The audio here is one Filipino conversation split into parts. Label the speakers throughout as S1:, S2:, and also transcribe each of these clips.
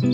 S1: Hi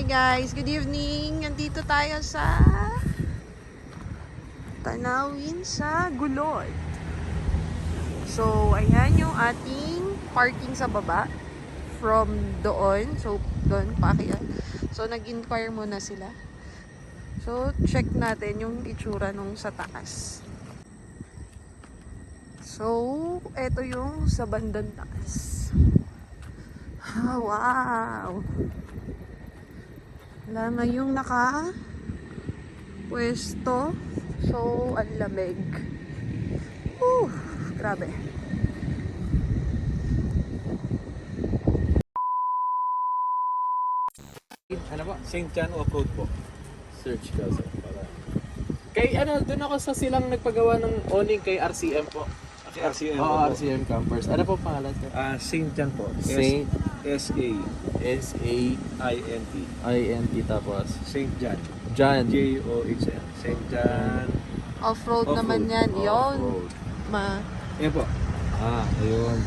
S1: guys, good evening. Nandito tayo sa Tanawin sa Gulod. So, ayan yung ating parking sa baba from doon. So, doon paakyat. So, nag-inquire muna sila. So, check natin yung itsura nung sa taas. So, eto yung sa bandang taas. Wow! Wala na yung naka-pwesto. So, ang lamig. Grabe.
S2: Ano po? St. John Off-Road po.
S3: Search ka sa para. Kay doon ako sa silang nagpagawa ng awning kay RCM po.
S2: Kasi RCM
S3: Oo,
S2: po.
S3: RCM Campers. Ano po pangalan ko?
S2: St. John po.
S3: Saint
S2: S-A-I-N-T.
S3: S-A-I-N-T tapos
S2: St. John.
S3: John.
S2: J-O-H-N. St. John.
S1: Off-road naman yan. Yon.
S2: Yan po.
S3: Ayun.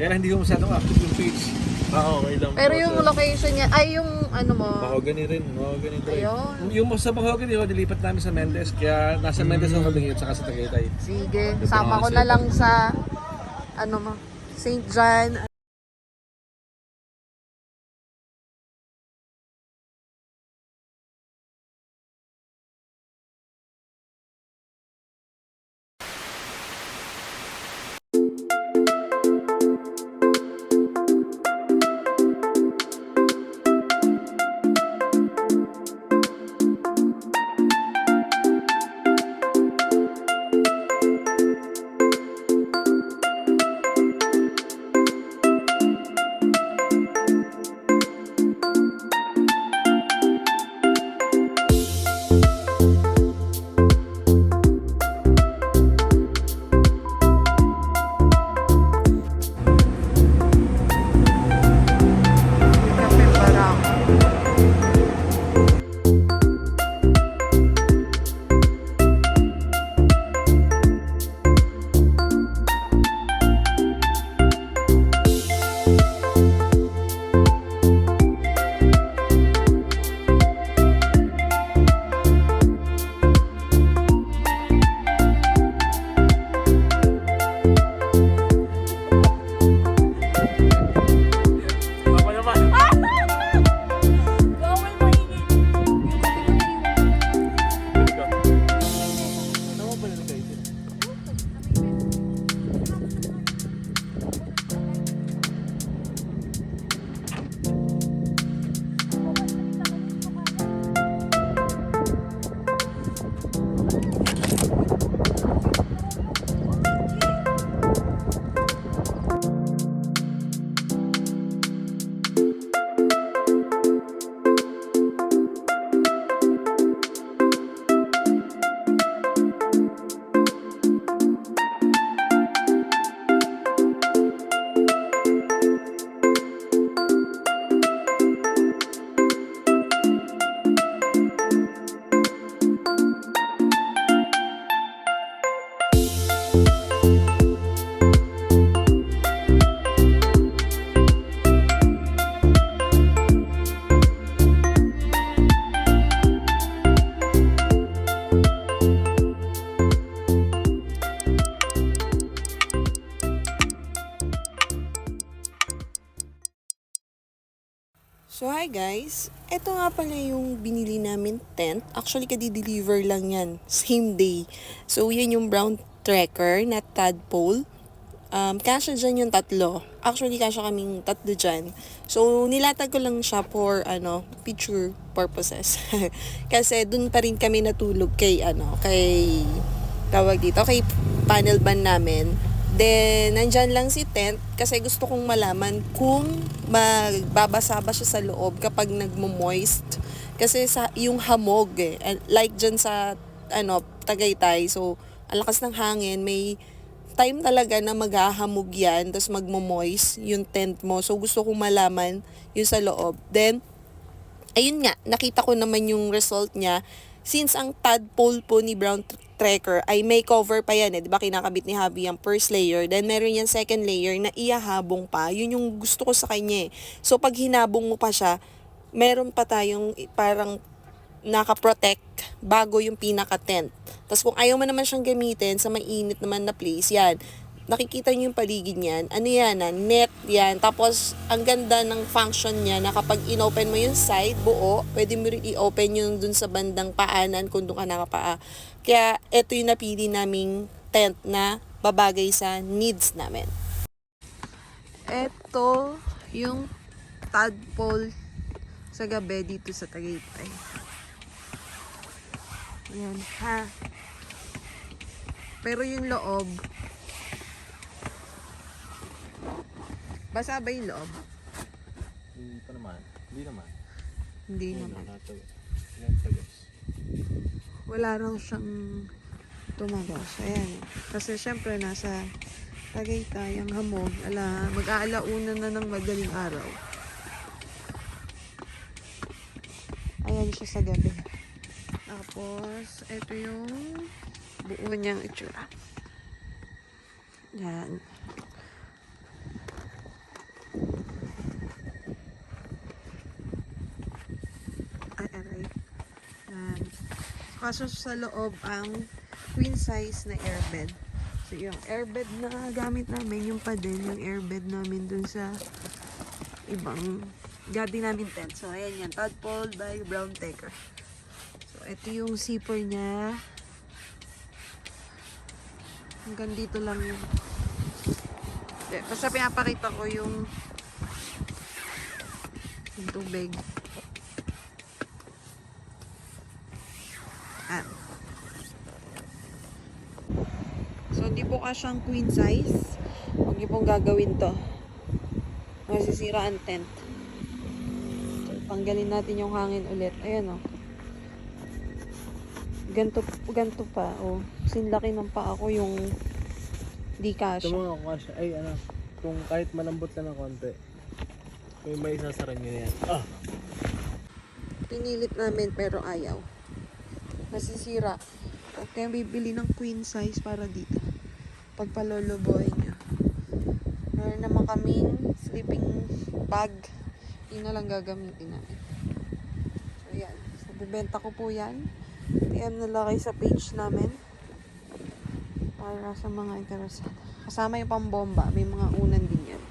S2: Kaya lang hindi ko masyadong active yung page.
S3: Okay lang.
S1: Pero yung location niya, ay yung ano mo.
S2: Mahogany rin. Mahogany Drive.
S1: Ayun.
S2: Yung sa Mahogany, dilipat namin sa Mendez. Kaya nasa Mendez ako kami at saka sa Tagaytay.
S1: Sige, sama ko na lang sa ano mo, St. John. Kape Barang.
S2: Ako naman.
S3: Ano ba nila kayo? So hi guys, eto nga pala yung binili namin tent. Actually kadi-deliver lang yan, same day. So yan yung brown tracker na tadpole. Kasya dyan yung tatlo. Actually, kasya kaming tatlo dyan. So, nilatag ko lang siya for, picture purposes. Kasi, dun pa rin kami natulog kay, tawag dito, kay panel ban namin. Then, nandyan lang si tent kasi gusto kong malaman kung magbabasa ba siya sa loob kapag nagmo-moist. Kasi yung hamog like dyan sa, Tagaytay. So, ang lakas ng hangin, may time talaga na maghahamog yan, tapos magmo-moist yung tent mo. So, gusto kong malaman yung sa loob. Then, ayun nga, nakita ko naman yung result niya. Since ang tadpole po ni Brown Trekker ay may cover pa yan, di ba kinakabit ni Javi yung first layer, then meron yan second layer na iyahabong pa. Yun yung gusto ko sa kanya. So, pag hinabong mo pa siya, meron pa tayong parang naka-protect bago yung pinaka-tent. Tapos kung ayaw mo naman siyang gamitin sa mainit naman na place, yan, nakikita niyo yung paligid niyan. Ano yan? Net yan. Tapos, ang ganda ng function niya na kapag in-open mo yung side, buo, pwede mo rin i-open yung dun sa bandang paanan kung doon ka nakapaa. Kaya, ito yung napili naming tent na babagay sa needs namin.
S1: Ito yung tadpole sa gabi dito sa Tagaytay. Ayan, ha. Pero yung loob, basa ba yung loob?
S2: Hindi pa naman. Hindi naman.
S1: Hindi naman.
S2: Natagos.
S1: Wala raw siyang tumagos. Ayan. Kasi syempre nasa Tagaytay ang hamog. Mag-aalauna na ng madaling araw. Ayan siya sa gabi. Tapos, ito yung buo niyang itsura. Yan. Aray. Yan. Kaso sa loob ang queen size na airbed. So, yung airbed na gamit namin, yung pa din, yung airbed namin dun sa ibang garden namin tent. So, ayan yan. Tadpole by Brown Trekker. So, ito yung zipper niya. Hanggang dito lang yun. Basta pinapakita ko yung tubig. At. So, hindi po kasyang queen size. Huwag niyo pong gagawin to. Masisira ang tent. So, tanggalin natin yung hangin ulit. Ayan o. Ganto pa. Oh. Sinlaki ng paa ko yung di kasya.
S2: Ito mga kasya. Ay, kung kahit malambot na ng konti, may isasara nyo na yan.
S1: Pinilit namin pero ayaw. Nasisira. Kaya bibili ng queen size para dito. Pagpaloloboy niya. Meron naman kaming sleeping bag. Yun na lang gagamitin namin. So, yan. So, bibenta ko po yan. PM na lang kayo sa page namin. Para sa mga interesado. Kasama yung pambomba. May mga unan din yan.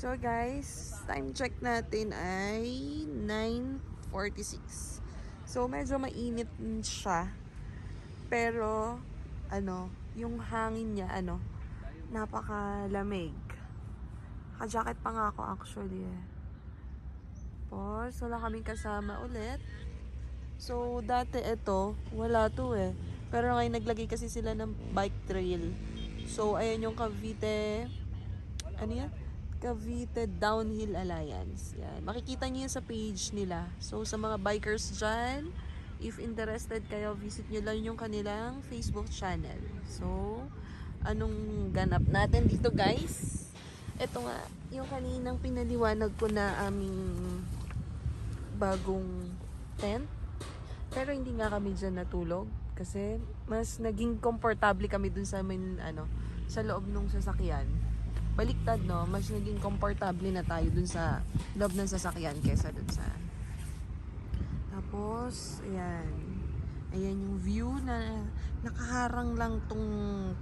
S1: So guys, time check natin ay 9:46. So medyo mainit siya. Pero yung hangin niya napakalamig. Naka-jacket pa nga ako actually eh. Tapos wala kaming kasama ulit. So dati ito, wala to eh. Pero ngayon naglagay kasi sila ng bike trail. So ayan yung Cavite, Cavite Downhill Alliance. Yan. Makikita niyo yan sa page nila. So sa mga bikers dyan, if interested kayo, visit nyo lang yung kanilang Facebook channel. So, anong ganap natin dito guys? Ito nga, yung kaninang pinaliwanag ko na aming bagong tent. Pero hindi nga kami dyan natulog. Kasi mas naging komportable kami dun sa sa loob ng sasakyan. Baliktad no, mas naging komportable na tayo dun sa loob ng sasakyan kesa dun sa. Tapos, ayan. Ayan yung view na nakaharang lang tong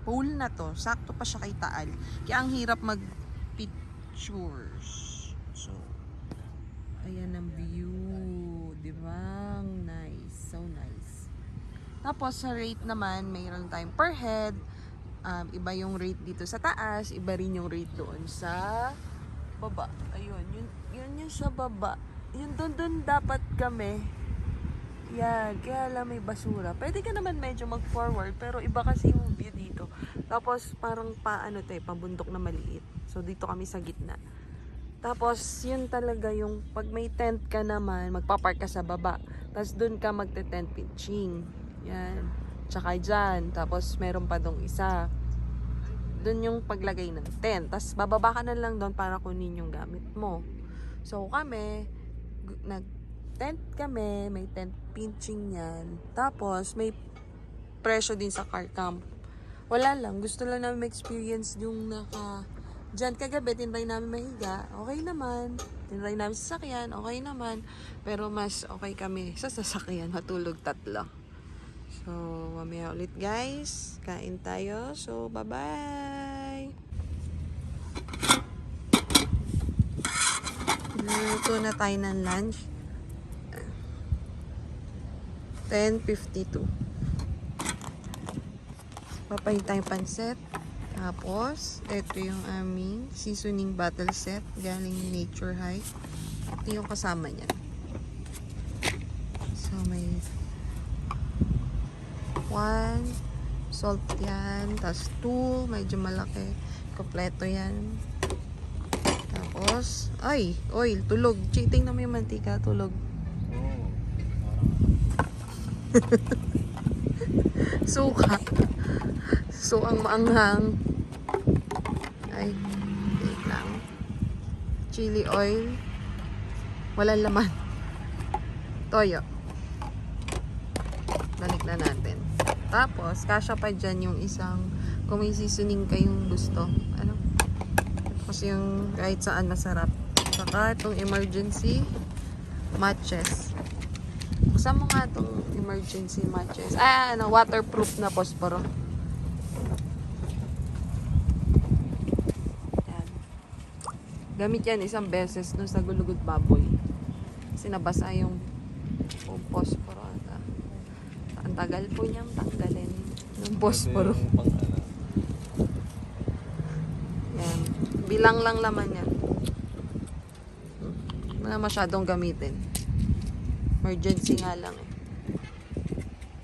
S1: pole na to. Sakto pa siya kay Taal. Kaya ang hirap mag-pictures. So, ayan ang view. Diba? Nice. So nice. Tapos, sa rate naman, mayroon tayong per head. Iba yung rate dito sa taas. Iba rin yung rate doon sa baba. Ayun. Yun yung sa baba. Yun doon dapat kami. Yan, kaya lang may basura. Pwede ka naman medyo mag-forward, pero iba kasi yung view dito. Tapos parang pabundok na maliit. So dito kami sa gitna. Tapos yun talaga yung pag may tent ka naman, magpapark ka sa baba. Tapos dun ka magte-tent pitching. Yan. Tsaka dyan. Tapos meron pa dong isa. Dun yung paglagay ng tent. Tapos bababa ka na lang doon para kunin yung gamit mo. So kami, tent kami, may tent pitching yan. Tapos, may presyo din sa car camp. Wala lang, gusto lang namin experience yung dyan kagabi, tinry namin mahiga, okay naman. Tinry namin sa sasakyan, okay naman. Pero mas okay kami sa sasakyan, matulog 3. So, mamaya ulit guys, kain tayo. So, bye-bye! Luto na tayo ng lunch. 10:52. Papahin tayong pansit. Tapos, ito yung aming seasoning bottle set. Galing Nature Hike. Ito yung kasama niya. So, may 1 salt yan. Tapos 2, medyo malaki. Kompleto yan. Tapos, oil, tulog. Cheating na may mantika, tulog. Suka. So, ang maanghang. Wait lang. Chili oil. Walang laman. Toyo. Balik na natin. Tapos, kasya pa dyan yung isang, kung may seasoning kayong gusto. Tapos yung kahit saan masarap. Saka itong emergency matches. Buksan mo nga itong emergency matches. Waterproof na posporo. Yan. Gamit yan isang beses no sa Gulugod Baboy. Kasi nabasa yung posporo. Ang tagal po niyang tanggalin ng posporo. Yan. Bilang lang laman yan. Wala masyadong gamitin. Emergency nga lang eh.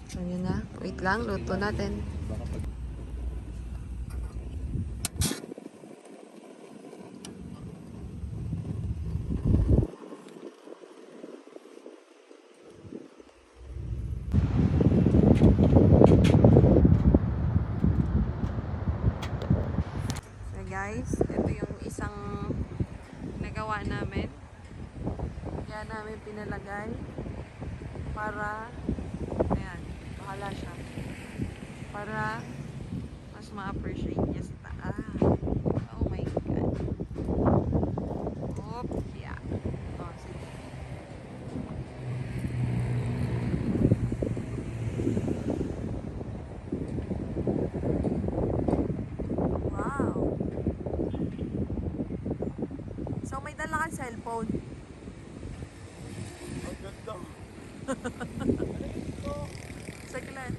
S1: So yun na. Wait lang. Luto natin. So guys, ito yung isang nagawa namin. Kaya namin pinalagay para bahala siya para mas ma-appreciate niya si oh my god. Yeah. Sige. Wow. cellphone.
S2: Ang ganda.
S1: Saglit.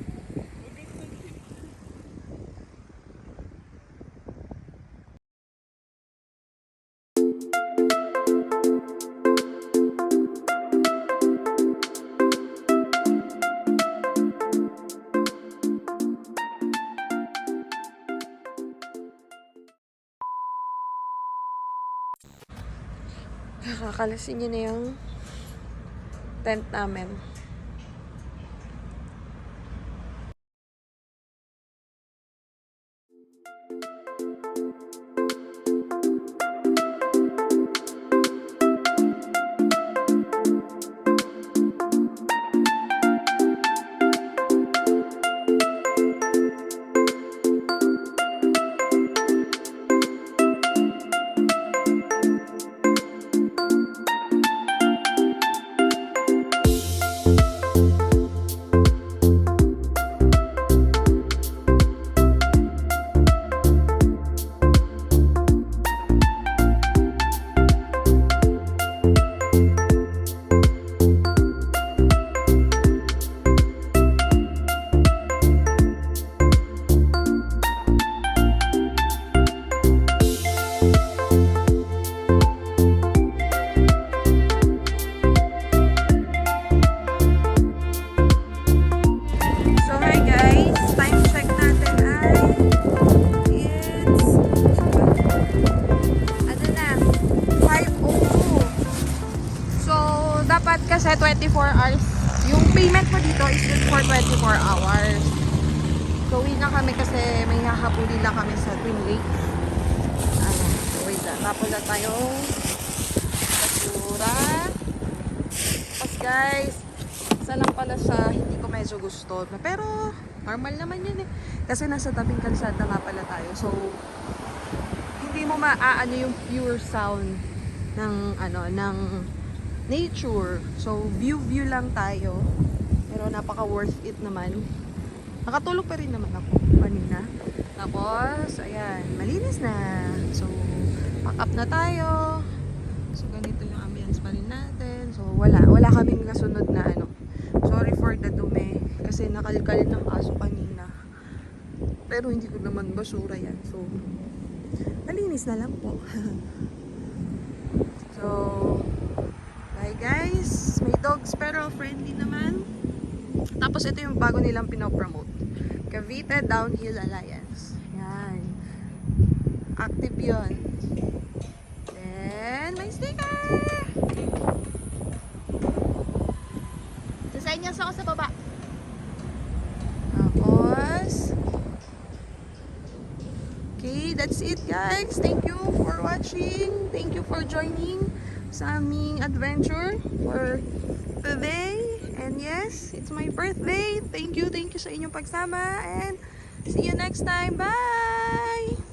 S1: Kakalasin niyo na yung tent namin. So, hi guys. Time check natin ay it's ano na 5:02. So, dapat kasi 24 hours. Yung payment mo dito is good for 24 hours. So, uwi na kami kasi may hahabulin lang kami sa Twin Lakes. Ano, so wait lang. Tapos na tayong basura. Tapos guys, isa lang pala siya, hindi ko medyo gusto. Pero, normal naman yun eh. Kasi nasa tabing kalsada nga pala tayo. So, hindi mo maaano yung pure sound ng, ng nature. So, view lang tayo. Pero, napaka worth it naman. Nakatulog pa rin naman ako kanina. Tapos, ayan, malinis na. So, pack up na tayo. So, ganito yung ambience pa rin natin. So, wala kaming kasunod na Sorry for the dumi. Kasi nakalkalin ng aso kanina. Pero hindi ko naman basura yan. So, malinis na lang po. So, bye guys. May dogs pero friendly naman. Tapos ito yung bago nilang pinopromote. Cavite Downhill Alliance. Yan. Active yun. Then, may sticker!
S3: Sasenyas ako sa baba.
S1: Tapos, okay, that's it guys. Thank you for watching. Thank you for joining sa aming adventure for today. And yes, it's my birthday. Thank you sa inyong pagsama. And see you next time. Bye!